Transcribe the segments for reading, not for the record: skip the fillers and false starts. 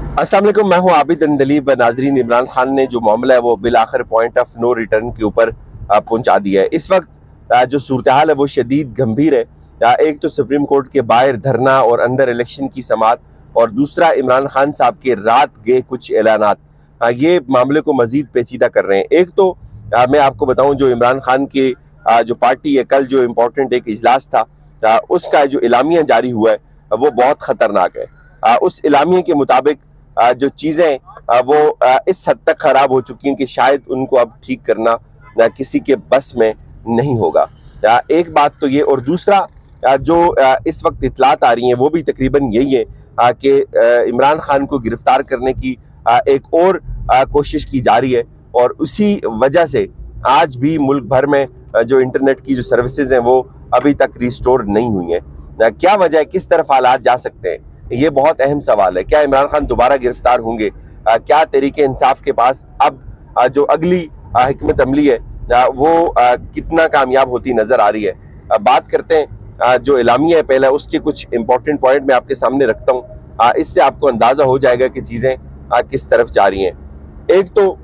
अस्सलाम वालेकुम, मैं हूं आबिद अंदलीब। नाजरीन, इमरान खान ने जो मामला है वो बिल आखिर पॉइंट ऑफ नो रिटर्न के ऊपर पहुंचा दिया है। इस वक्त जो सूरत हाल है वो शदीद गंभीर है। एक तो सुप्रीम कोर्ट के बाहर धरना और अंदर इलेक्शन की समात, और दूसरा इमरान खान साहब के रात गए कुछ ऐलानात, ये मामले को मजीद पेचीदा कर रहे हैं। एक तो मैं आपको बताऊं, जो इमरान खान के जो पार्टी है, कल जो इम्पोर्टेंट एक इजलास था, उसका जो इलामिया जारी हुआ है वो बहुत खतरनाक है। उस इलामिया के मुताबिक जो चीज़ें वो इस हद तक ख़राब हो चुकी हैं कि शायद उनको अब ठीक करना किसी के बस में नहीं होगा। एक बात तो ये, और दूसरा जो इस वक्त इतलात आ रही हैं वो भी तकरीबन यही है कि इमरान खान को गिरफ्तार करने की एक और कोशिश की जा रही है, और उसी वजह से आज भी मुल्क भर में जो इंटरनेट की जो सर्विसेज हैं वो अभी तक रिस्टोर नहीं हुई हैं। क्या वजह है, किस तरफ हालात जा सकते हैं, ये बहुत अहम सवाल है। क्या इमरान खान दोबारा गिरफ्तार होंगे? क्या तरीके इंसाफ के पास अब जो अगली हिकमत अमली है वो कितना कामयाब होती नजर आ रही है? बात करते हैं जो इलामिया है पहले, उसके कुछ इंपॉर्टेंट पॉइंट मैं आपके सामने रखता हूँ। इससे आपको अंदाजा हो जाएगा कि चीजें किस तरफ जा रही हैं। एक तो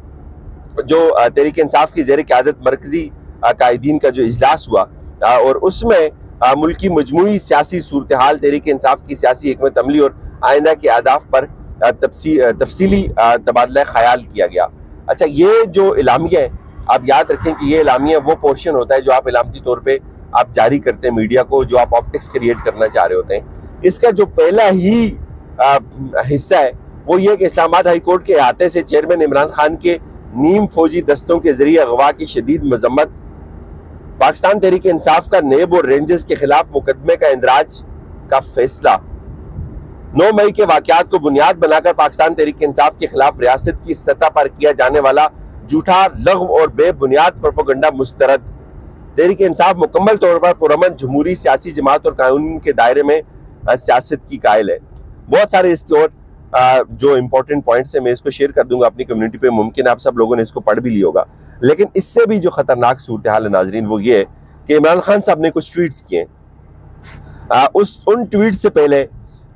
जो तहरीक इंसाफ की ज़ेर क़यादत मरकजी कायदीन का जो इजलास हुआ, और उसमें मुल्क की मजमूई सियासी सूरत हाल, तहरीक इंसाफ की सियासी हिकमत अमली और आइंदा के अहदाफ पर तफसीली तबादला ख्याल किया गया। अच्छा, ये जो इलामिया है, आप याद रखें कि ये इलामिया वो पोर्शन होता है जो आप इलामती तौर पे आप जारी करते हैं मीडिया को, जो आप ऑप्टिक्स क्रिएट करना चाह रहे होते हैं। इसका जो पहला ही हिस्सा है वो ये कि इस्लामाबाद हाई कोर्ट के अहाते से चेयरमैन इमरान खान के नीम फौजी दस्तों के जरिए अगवा की शदीद मजम्मत, पाकिस्तान तहरीक इंसाफ का नेब और रेंजर्स के खिलाफ मुकदमे का इंदराज का फैसला, 9 मई के वाकयात को बुनियाद बनाकर पाकिस्तान तहरीक इंसाफ के खिलाफ रियासत की सतह पर किया जाने वाला झूठा, लग़्व और बेबुनियाद प्रोपेगेंडा मुस्तरद। तहरीक इंसाफ मुकम्मल तौर पर पुरअमन जमहूरी सियासी जमात और कानून के दायरे में सियासत की कायल है। बहुत सारे इसके और जो इंपॉर्टेंट पॉइंट्स है मैं इसको शेयर कर दूंगा अपनी कम्युनिटी पे। मुमकिन आप सब लोगों ने इसको पढ़ भी लिया होगा, लेकिन इससे भी जो खतरनाक सूरत हाल है नाजरीन वो ये है कि इमरान खान साहब ने कुछ ट्वीट्स किए। उन ट्वीट से पहले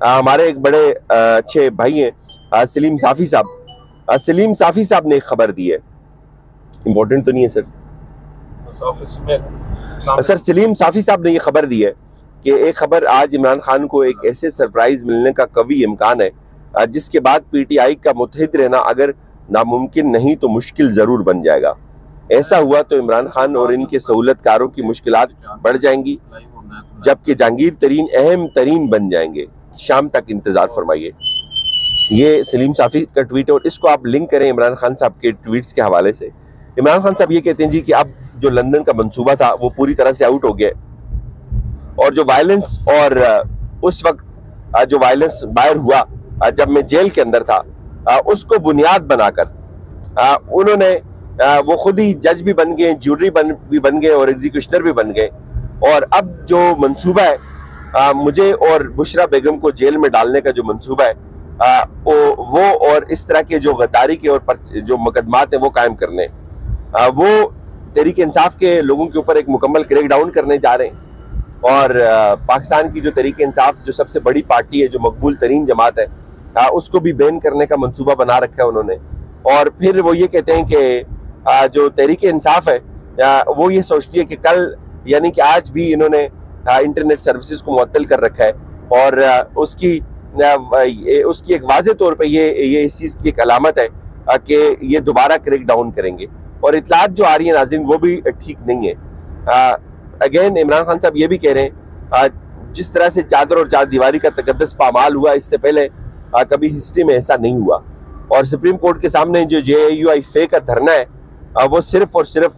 हमारे एक बड़े अच्छे भाई हैं सलीम साफ़ी साहब। सलीम साफ़ी साहब ने एक खबर दी है, इंपॉर्टेंट तो नहीं है सर? सर, सलीम साफ़ी साहब ने ये खबर दी है कि एक खबर, आज इमरान खान को एक ऐसे सरप्राइज मिलने का कवी इम्कान है जिसके बाद पीटीआई का मुत्तहिद रहना अगर नामुमकिन नहीं तो मुश्किल जरूर बन जाएगा। ऐसा हुआ तो इमरान खान और इनके सहूलतकारों की मुश्किलात बढ़ जाएंगी, जबकि जहांगीर तरीन अहम तरीन बन जाएंगे। शाम तक इंतजार फरमाइए। ये सलीम साफ़ी का ट्वीट है, और इसको आप लिंक करें इमरान खान साहब के ट्वीट्स के हवाले से। इमरान खान साहब ये कहते हैं जी कि अब जो लंदन का मंसूबा था वो पूरी तरह से आउट हो गया, और जो वायलेंस, और उस वक्त जो वायलेंस बाहर हुआ जब मैं जेल के अंदर था, उसको बुनियाद बनाकर उन्होंने वो खुद ही जज भी बन गए, ज्यूरी भी बन गए और एग्जीक्यूशनर भी बन गए। और अब जो मंसूबा है मुझे और बुशरा बेगम को जेल में डालने का जो मंसूबा है वो और इस तरह के जो गद्दारी के और जो मुकदमात हैं वो कायम करने, वो तहरीक इंसाफ के लोगों के ऊपर एक मुकम्मल क्रैकडाउन करने जा रहे हैं। और पाकिस्तान की जो तहरीक इंसाफ जो सबसे बड़ी पार्टी है, जो मकबूल तरीन जमात है, उसको भी बैन करने का मंसूबा बना रखा है उन्होंने। और फिर वो ये कहते हैं कि जो तहरीक इंसाफ है वो ये सोचती है कि कल, यानी कि आज भी इन्होंने इंटरनेट सर्विसेज को मुअत्तल कर रखा है, और उसकी एक वाज़े तौर पे ये इस चीज़ की एक अलामत है कि ये दोबारा क्रैक डाउन करेंगे। और इतलात जो आ रही है नाज़रीन वो भी ठीक नहीं है। अगेन इमरान खान साहब ये भी कह रहे हैं जिस तरह से चादर और चार दीवारी का तकद्दस पामाल हुआ, इससे पहले कभी हिस्ट्री में ऐसा नहीं हुआ। और सुप्रीम कोर्ट के सामने जो JUIFA का धरना है वो सिर्फ और सिर्फ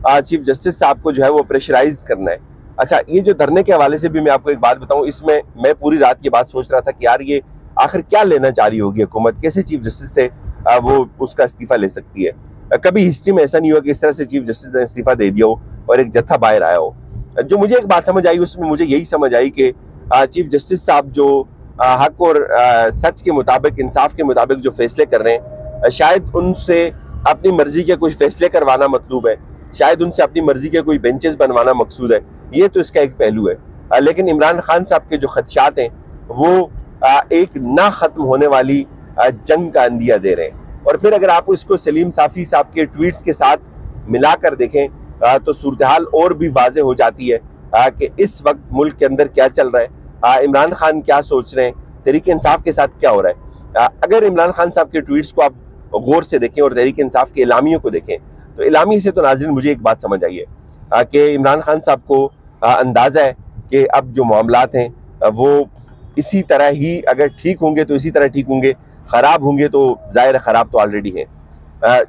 चीफ जस्टिस साहब को जो है वो प्रेशराइज करना है। अच्छा, ये जो धरने के हवाले से भी मैं आपको एक बात बताऊं, इसमें मैं पूरी रात ये बात सोच रहा था कि यार ये आखिर क्या लेना चाह रही होगी हुकूमत, कैसे चीफ जस्टिस से वो उसका इस्तीफा ले सकती है। कभी हिस्ट्री में ऐसा नहीं हुआ कि इस तरह से चीफ जस्टिस ने इस्तीफा दे दिया हो और एक जत्था बाहर आया हो। जो मुझे एक बात समझ आई, उसमें मुझे यही समझ आई कि चीफ जस्टिस साहब जो हक और सच के मुताबिक, इंसाफ के मुताबिक जो फैसले कर रहे हैं, शायद उनसे अपनी मर्जी के कुछ फैसले करवाना मतलूब है, शायद उनसे अपनी मर्जी के कोई बेंचेस बनवाना मकसूद है। ये तो इसका एक पहलू है। लेकिन इमरान खान साहब के जो खदशात हैं वो एक ना ख़त्म होने वाली जंग का अंदिया दे रहे हैं। और फिर अगर आप इसको सलीम साफ़ी साहब के ट्वीट्स के साथ मिलाकर देखें तो सूरत हाल और भी वाज़ेह हो जाती है कि इस वक्त मुल्क के अंदर क्या चल रहा है, इमरान खान क्या सोच रहे हैं, तहरीक इंसाफ के साथ क्या हो रहा है। अगर इमरान खान साहब के ट्वीट्स को आप गौर से देखें और तहरीक इंसाफ के इलामियों को देखें तो इलामी से तो नाज़रीन मुझे एक बात समझ आई है कि इमरान खान साहब को अंदाज़ा है कि अब जो मामलात हैं वो इसी तरह ही, अगर ठीक होंगे तो इसी तरह ठीक होंगे, ख़राब होंगे तो ज़ाहिर ख़राब तो ऑलरेडी है।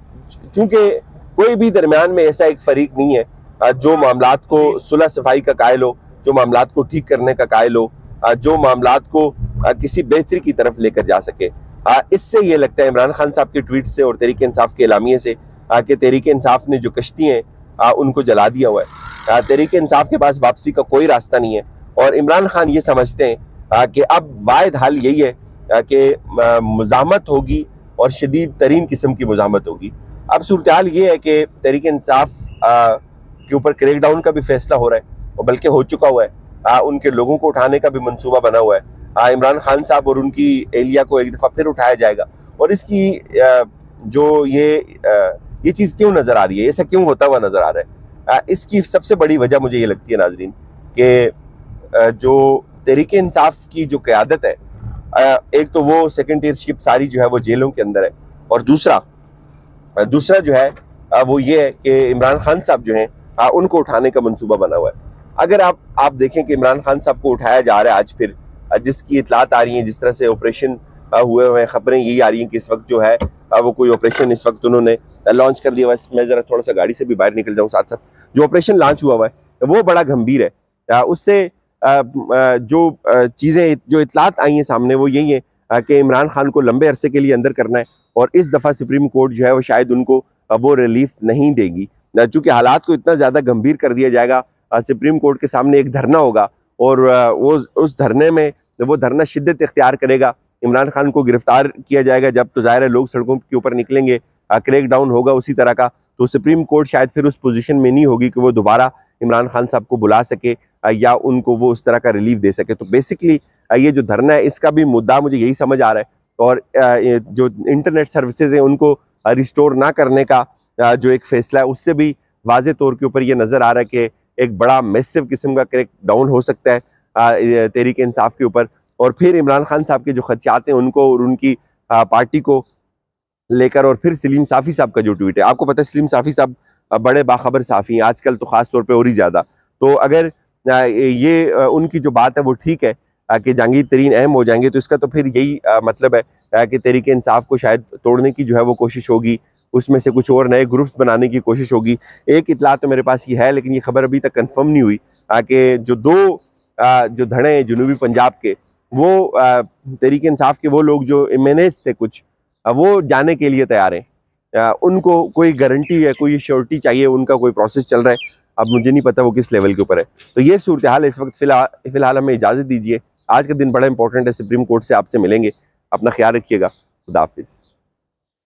चूँकि कोई भी दरमियान में ऐसा एक फरीक नहीं है जो मामलात को सुलह सफाई का कायल हो, जो मामलात को ठीक करने का कायल हो, जो मामलात को किसी बेहतरी की तरफ लेकर जा सके। इससे ये लगता है इमरान खान साहब के ट्वीट से और तहरीक इंसाफ के एलामिये से कि तहरीक इंसाफ ने जो कश्ती हैं उनको जला दिया हुआ है। तहरीक इंसाफ के पास वापसी का कोई रास्ता नहीं है और इमरान खान ये समझते हैं कि अब वाहिद हल यही है कि मुज़ाहमत होगी और शदीद तरीन किस्म की मुज़ाहमत होगी। अब सूरत हाल ये है कि तहरीक इंसाफ के ऊपर क्रैकडाउन का भी फैसला हो रहा है और बल्कि हो चुका हुआ है। उनके लोगों को उठाने का भी मंसूबा बना हुआ है। इमरान खान साहब और उनकी एहलिया को एक दफ़ा फिर उठाया जाएगा और इसकी जो ये चीज़ क्यों नज़र आ रही है, ऐसा क्यों होता हुआ नज़र आ रहा है, इसकी सबसे बड़ी वजह मुझे ये लगती है नाजरीन कि जो तहरीक इंसाफ की जो क़यादत है, एक तो वो सेकेंड ईयर शिप सारी जो है वो जेलों के अंदर है और दूसरा जो है वो ये है कि इमरान खान साहब जो हैं उनको उठाने का मंसूबा बना हुआ है। अगर आप देखें कि इमरान खान साहब को उठाया जा रहा है आज फिर, जिसकी इतलात आ रही हैं, जिस तरह से ऑपरेशन हुए हुए हैं, खबरें यही आ रही हैं कि इस वक्त जो है वो कोई ऑपरेशन इस वक्त उन्होंने लॉन्च कर दिया हुआ है। मैं ज़रा थोड़ा सा गाड़ी से भी बाहर निकल जाऊँ, साथ साथ जो ऑपरेशन लॉन्च हुआ हुआ है वो बड़ा गंभीर है। उससे जो चीज़ें, जो इतलात आई हैं सामने वो यही है कि इमरान खान को लंबे अरसे के लिए अंदर करना है और इस दफ़ा सुप्रीम कोर्ट जो है वो शायद उनको वो रिलीफ नहीं देगी। चूँकि हालात को इतना ज़्यादा गंभीर कर दिया जाएगा, सुप्रीम कोर्ट के सामने एक धरना होगा और वो उस धरने में वो धरना शिद्दत इख्तियार करेगा, इमरान खान को गिरफ्तार किया जाएगा। जब तो ज़ाहिर है लोग सड़कों के ऊपर निकलेंगे, क्रैक डाउन होगा उसी तरह का, तो सुप्रीम कोर्ट शायद फिर उस पोजीशन में नहीं होगी कि वो दोबारा इमरान खान साहब को बुला सके या उनको वो उस तरह का रिलीफ दे सके। तो बेसिकली ये जो धरना है इसका भी मुद्दा मुझे यही समझ आ रहा है और जो इंटरनेट सर्विसेज हैं उनको रिस्टोर ना करने का जो एक फैसला है उससे भी वाज़े तौर के ऊपर ये नज़र आ रहा है कि एक बड़ा मैसिव किस्म का क्रैक डाउन हो सकता है तहरीक इंसाफ के ऊपर। और फिर इमरान खान साहब के जो खदशात हैं उनको और उनकी पार्टी को लेकर, और फिर सलीम साफ़ी साहब का जो ट्वीट है, आपको पता है सलीम साफ़ी साहब बड़े बाखबर साफ़ी हैं आजकल, तो ख़ास तौर पे और ही ज़्यादा। तो अगर ये उनकी जो बात है वो ठीक है कि जहांगीर तरीन अहम हो जाएंगे, तो इसका तो फिर यही मतलब है कि तहरीक इंसाफ को शायद तोड़ने की जो है वो कोशिश होगी, उसमें से कुछ और नए ग्रुप्स बनाने की कोशिश होगी। एक इतला तो मेरे पास ये है, लेकिन ये खबर अभी तक कंफर्म नहीं हुई कि जो दो जो धड़े हैं जनूबी पंजाब के, वो तहरीक इंसाफ के वो लोग जो एमएनएस थे कुछ, वो जाने के लिए तैयार हैं। उनको कोई गारंटी है, कोई श्योरिटी चाहिए, उनका कोई प्रोसेस चल रहा है, अब मुझे नहीं पता वो किस लेवल के ऊपर है। तो ये सूरत हाल है इस वक्त। फिलहाल हमें इजाज़त दीजिए, आज का दिन बड़ा इंपॉर्टेंट है, सुप्रीम कोर्ट से आपसे मिलेंगे, अपना ख्याल रखिएगा, खुदा हाफिज़।